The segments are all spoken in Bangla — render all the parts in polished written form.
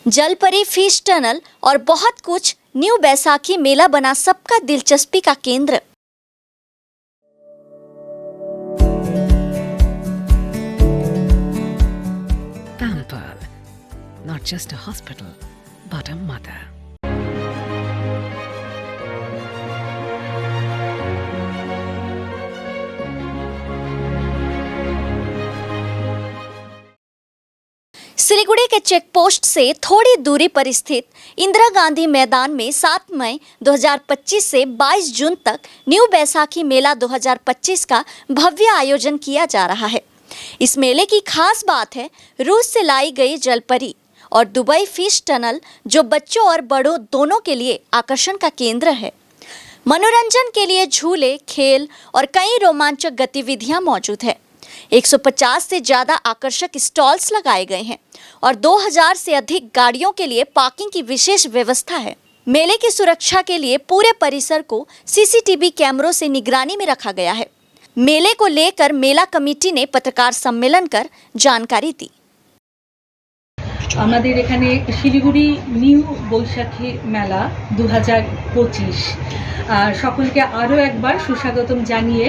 जलपरी फिश टनल और बहुत कुछ न्यू बैसाखी मेला बना सबका दिलचस्पी का केंद्र। Pampered, not just a hospital, but a mother. Siliguri के चेक पोस्ट से थोड़ी दूरी पर स्थित इंदिरा गांधी मैदान में 7 मई 2025 से 22 जून तक न्यू बैसाखी मेला 2025 का भव्य आयोजन किया जा रहा है। इस मेले की खास बात है रूस से लाई गई जलपरी और दुबई फिश टनल, जो बच्चों और बड़ों दोनों के लिए आकर्षण का केंद्र है। मनोरंजन के लिए झूले, खेल और कई रोमांचक गतिविधियां मौजूद है। 150 से ज्यादा आकर्षक स्टॉल्स लगाए गए हैं और 2000 से अधिक गाड़ियों के लिए पार्किंग की विशेष व्यवस्था है। मेले की सुरक्षा के लिए पूरे परिसर को सीसीटीवी कैमरों से निगरानी में रखा गया है। मेले को लेकर मेला कमेटी ने पत्रकार सम्मेलन कर जानकारी दी। আমাদের এখানে শিলিগুড়ি নিউ বৈশাখী মেলা 2025 সকলকে আরও একবার সুস্বাগতম জানিয়ে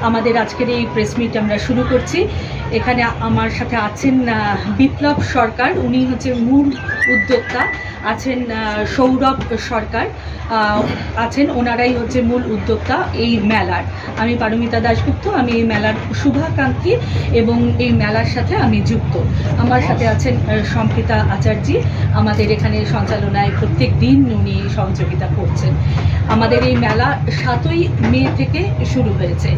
আমাদের আজকের এই প্রেস মিট আমরা শুরু করছি। এখানে আমার সাথে আছেন বিপ্লব সরকার, উনি হচ্ছে মূল উদ্যোক্তা, আছেন সৌরভ সরকার আছেন, ওনারাই হচ্ছে মূল উদ্যোক্তা এই মেলার। আমি পারমিতা দাশগুপ্ত, আমি এই মেলার শুভাকাঙ্ক্ষী এবং এই মেলার সাথে আমি যুক্ত। আমার সাথে আছেন সম্প্রীতা আচার্যি, আমাদের এখানে সঞ্চালনায় প্রত্যেক দিন উনি সহযোগিতা করছেন। আমাদের এই মেলা 7ই মে থেকে শুরু হয়েছে।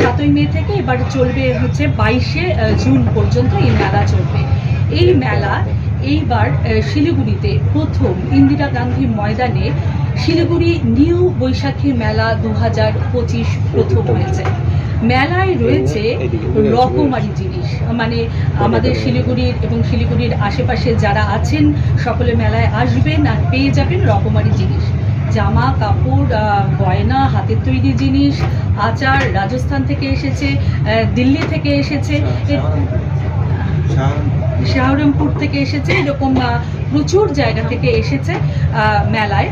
7ই মে থেকে এবার চলবে হচ্ছে 22শে জুন পর্যন্ত এই মেলা চলবে। এই মেলা এইবার শিলিগুড়িতে প্রথম ইন্দিরা গান্ধী ময়দানে শিলিগুড়ি নিউ বৈশাখী মেলা 2025 প্রথম হয়েছে। মেলায় রয়েছে রকমারি জিনিস, মানে আমাদের শিলিগুড়ির এবং শিলিগুড়ির আশেপাশে যারা আছেন সকলে মেলায় আসবেন আর পেয়ে যাবেন রকমারি জিনিস, জামা কাপড়, গয়না, হাতের তৈরি জিনিস, আচার রাজস্থান থেকে এসেছে, দিল্লি থেকে এসেছে, শাহরমপুর থেকে এসেছে, এরকম প্রচুর জায়গা থেকে এসেছে মেলায়।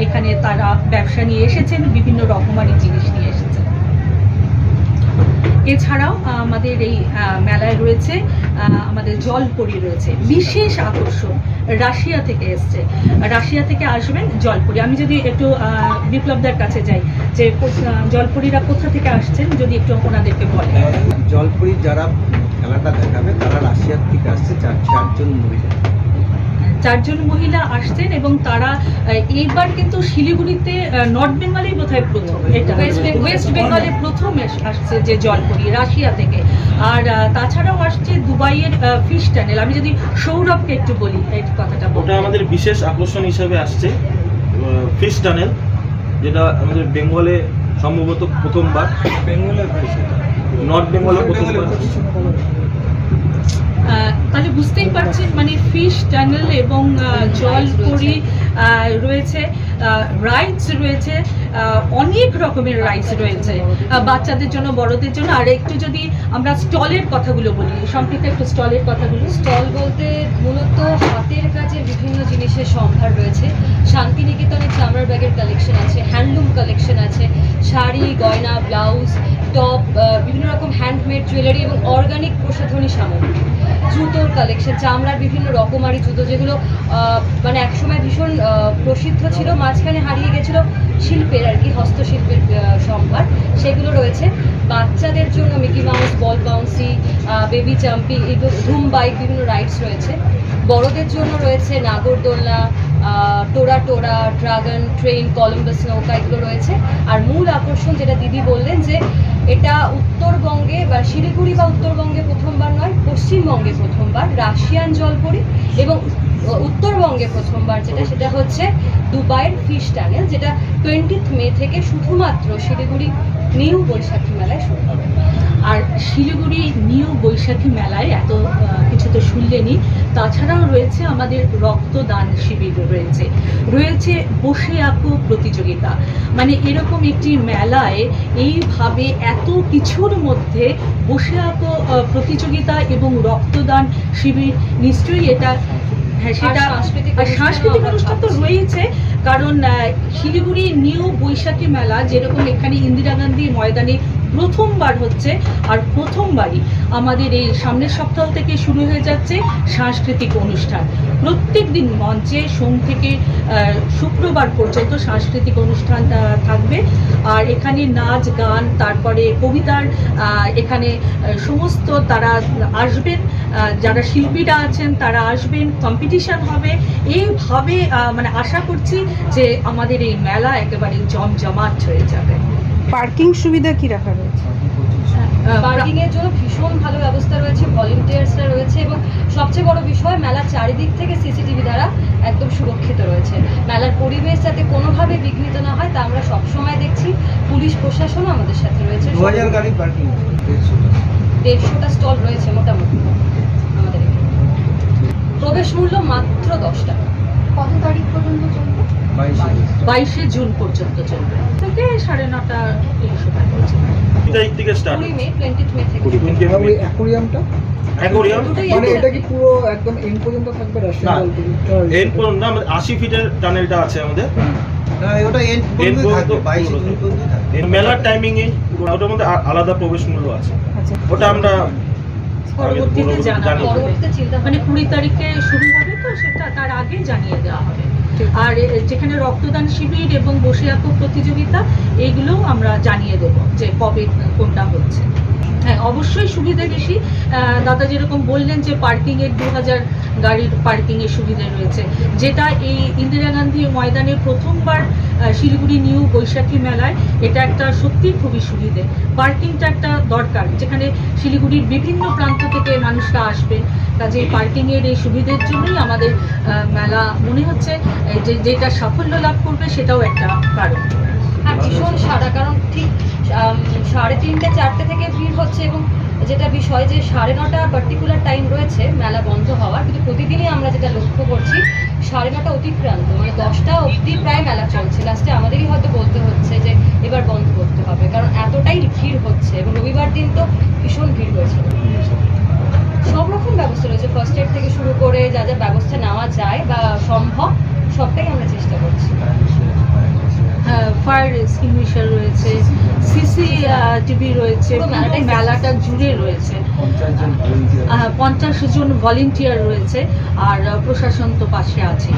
এখানে তারা ব্যবসা নিয়ে এসেছেন, বিভিন্ন রকমারি জিনিস নিয়ে এসেছেন। এছাড়াও আমাদের এই মেলায় রয়েছে আমাদের জলপরি রয়েছে, বিশেষ আকর্ষণ রাশিয়া থেকে এসছে, রাশিয়া থেকে আসবেন জলপরি। আমি যদি একটু বিপ্লবদার কাছে যাই যে জলপরিরা কোথা থেকে আসছেন, যদি একটু ওনাদেরকে বলেন। জলপরি যারা খেলাটা দেখাবে তারা রাশিয়ার থেকে আসছে, চারজন মহিলা আসছেন এবং তারা এইবার কিন্তু শিলিগুড়িতে নর্থ বেঙ্গলেই বোধহয় প্রথম, এটা ওয়েস্ট বেঙ্গলে প্রথম আসছে যে জলপরি রাশিয়া থেকে। আর তাছাড়াও আসছে দুবাইয়ের ফিশ টানেল। আমি যদি সৌরভকে একটু বলি এই কথাটা, ওটা আমাদের বিশেষ আকর্ষণ হিসেবে আসছে ফিশ টানেল, যেটা আমাদের বেঙ্গলে সম্ভবত প্রথমবার, নর্থ বেঙ্গলে প্রথমবার। তাহলে বুঝতেই পারছেন মানে ফিশ টানেল এবং জলপরি রয়েছে, রাইডস রয়েছে, অনেক রকমের রাইডস রয়েছে বাচ্চাদের জন্য, বড়দের জন্য। আর একটু যদি আমরা স্টলের কথাগুলো বলি, সম্প্রীত একটু স্টলের কথাগুলো। স্টল বলতে মূলত হাতের কাজের বিভিন্ন জিনিসের সম্ভার রয়েছে। শান্তিনিকেতনে চামড়ার ব্যাগের কালেকশন আছে, হ্যান্ডলুম কালেকশন আছে, শাড়ি, গয়না, ব্লাউজ, টপ, বিভিন্ন রকম হ্যান্ডমেড জুয়েলারি এবং অর্গানিক প্রসাধনী সামগ্রী, জুতোর কালেকশন, চামড়ার বিভিন্ন রকমারি জুতো যেগুলো মানে একসময় ভীষণ প্রসিদ্ধ ছিল, মাঝখানে হারিয়ে গেছিল শিল্পের আর কি, হস্তশিল্পের সম্ভার, সেগুলো রয়েছে। বাচ্চাদের জন্য মিকি মাউস, বল বাউন্সি, বেবি জাম্পিং, ধুম বাইক, বিভিন্ন রাইডস রয়েছে। বড়দের জন্য রয়েছে নাগরদোলনা, টোরা, ড্রাগন ট্রেন, কলম্বাস নৌকা, এগুলো রয়েছে। আর মূল আকর্ষণ যেটা দিদি বললেন যে এটা উত্তরবঙ্গে বা শিলিগুড়ি বা উত্তরবঙ্গে প্রথমবার নয়, পশ্চিমবঙ্গে প্রথমবার রাশিয়ান জলপরি, এবং উত্তরবঙ্গে প্রথমবার যেটা সেটা হচ্ছে দুবাইয়ের ফিশ টানেল, যেটা 20 মে থেকে শুধুমাত্র শিলিগুড়ি নিউ বৈশাখী মেলায় শুরু হবে। আর শিলিগুড়ি নিউ বৈশাখী মেলায় এত কিছু তো শুনলেনই, তাছাড়াও রয়েছে আমাদের রক্তদান শিবির রয়েছে বসে আঁকো প্রতিযোগিতা। মানে এরকম একটি মেলায় এইভাবে এত কিছুর মধ্যে বসে আঁকো প্রতিযোগিতা এবং রক্তদান শিবির, নিশ্চয়ই এটা হ্যাঁ আর সেটা সাংস্কৃতিক আর সাংস্কৃতিক অনুষ্ঠানও অনুষ্ঠান তো আমরা রয়েছে, কারণ শিলিগুড়ি নিউ বৈশাখী মেলা যেরকম এখানে ইন্দিরা গান্ধী ময়দানে প্রথমবার হচ্ছে, আর প্রথমবারই আমাদের এই সামনের সপ্তাহ থেকে শুরু হয়ে যাচ্ছে সাংস্কৃতিক অনুষ্ঠান। প্রত্যেক দিন মঞ্চে সোম থেকে শুক্রবার পর্যন্ত সাংস্কৃতিক অনুষ্ঠান থাকবে। আর এখানে নাচ গান, তারপরে কবিতার এখানে সমস্ত তারা আসবেন, যারা শিল্পীরা আছেন তারা আসবেন, কম্পিটিশন হবে। এইভাবে মানে আশা করছি যে আমাদের এই মেলা একেবারে জমজমাট হয়ে যাবে। পার্কিং সুবিধা কি রাখা রয়েছে? পার্কিং এর জন্য ভীষণ ভালো ব্যবস্থা রয়েছে, ভলেন্টিয়ার্সরা রয়েছে এবং সবচেয়ে বড় বিষয় মেলার চারিদিক থেকে সিসিটিভি দ্বারা একদম সুরক্ষিত রয়েছে। মেলার পরিবেশ যাতে কোনোভাবে বিঘ্নিত না হয় তা আমরা সবসময় দেখছি। পুলিশ প্রশাসনও আমাদের সাথে রয়েছে। 2000 গাড়ি পার্কিং, 150টা স্টল রয়েছে মোটামুটি আমাদের এখানে। প্রবেশ মূল্য মাত্র 10 টাকা। কত তারিখ পর্যন্ত চলবে? 22শে জুন পর্যন্ত চলবে, থেকে 9:30 এই সময় পর্যন্ত। এই তারিখ থেকে স্টার্ট 20 মে, 20 মে থেকে। আর ওই অ্যাকোরিয়ামটা অ্যাকোরিয়াম দুটোই মানে একসাথে। এটা কি পুরো একদম এন্ড পর্যন্ত থাকবে? না, এন্ড পর্যন্ত না, আমাদের 80 ফিটের টানেলটা আছে আমাদের। না ওটা এন্ড End পর্যন্ত পর্যন্ত থাকবে, 22 পুরো জুন পর্যন্ত থাকবে। মেলার টাইমিং এ ওটার মধ্যে আলাদা প্রবেশ মূল্য আছে, আচ্ছা, ওটা আমরা পরবর্তীতে জানাবো। পরবর্তীতে চিন্তা মানে ভাবনা 20 তারিখে শুরু হবে, তো সেটা তার আগে জানিয়ে দেওয়া হবে। আর যেখানে রক্তদান শিবির এবং বসে আঁকো প্রতিযোগিতা, এইগুলোও আমরা জানিয়ে দেব যে কবে কোনটা হচ্ছে। হ্যাঁ, অবশ্যই সুবিধা বেশি। দাদা যেরকম বললেন যে পার্কিংয়ের 2000 গাড়ির পার্কিংয়ের সুবিধা রয়েছে, যেটা এই ইন্দিরা গান্ধী ময়দানে প্রথমবার শিলিগুড়ি নিউ বৈশাখী মেলায় এটা একটা সত্যি খুবই সুবিধে। পার্কিংটা একটা দরকার, যেখানে শিলিগুড়ির বিভিন্ন প্রান্ত থেকে মানুষরা আসবেন, কাজে পার্কিংয়ের এই সুবিধের জন্যই আমাদের মেলা মনে হচ্ছে যে যেটা সাফল্য লাভ করবে সেটাও একটা কারণ। হ্যাঁ, ভীষণ সারা, কারণ ঠিক 3:30 4টে থেকে ভিড় হচ্ছে এবং যেটা বিষয় যে 9:30 পার্টিকুলার টাইম রয়েছে মেলা বন্ধ হওয়ার, কিন্তু প্রতিদিনই আমরা যেটা লক্ষ্য করছি 9:30 অতিক্রান্ত মানে 10টা অবধি প্রায় মেলা চলছে। লাস্টে আমাদেরই হয়তো বলতে হচ্ছে যে এবার বন্ধ করতে হবে, কারণ এতটাই ভিড় হচ্ছে এবং রবিবার দিন তো ভীষণ ভিড় হয়েছে। সব রকম ব্যবস্থা রয়েছে, ফার্স্ট এড থেকে শুরু করে যা যা ব্যবস্থা নেওয়া যায় বা সম্ভব সবটাই আমরা চেষ্টা করছি। ফায়ার এক্সটিংগুইশার রয়েছে, সিসি টিভি রয়েছে, পুরো মেলাটাই মেলাটা জুড়ে রয়েছে। 50 জন ভলেন্টিয়ার রয়েছে, আর প্রশাসন তো পাশে আছে।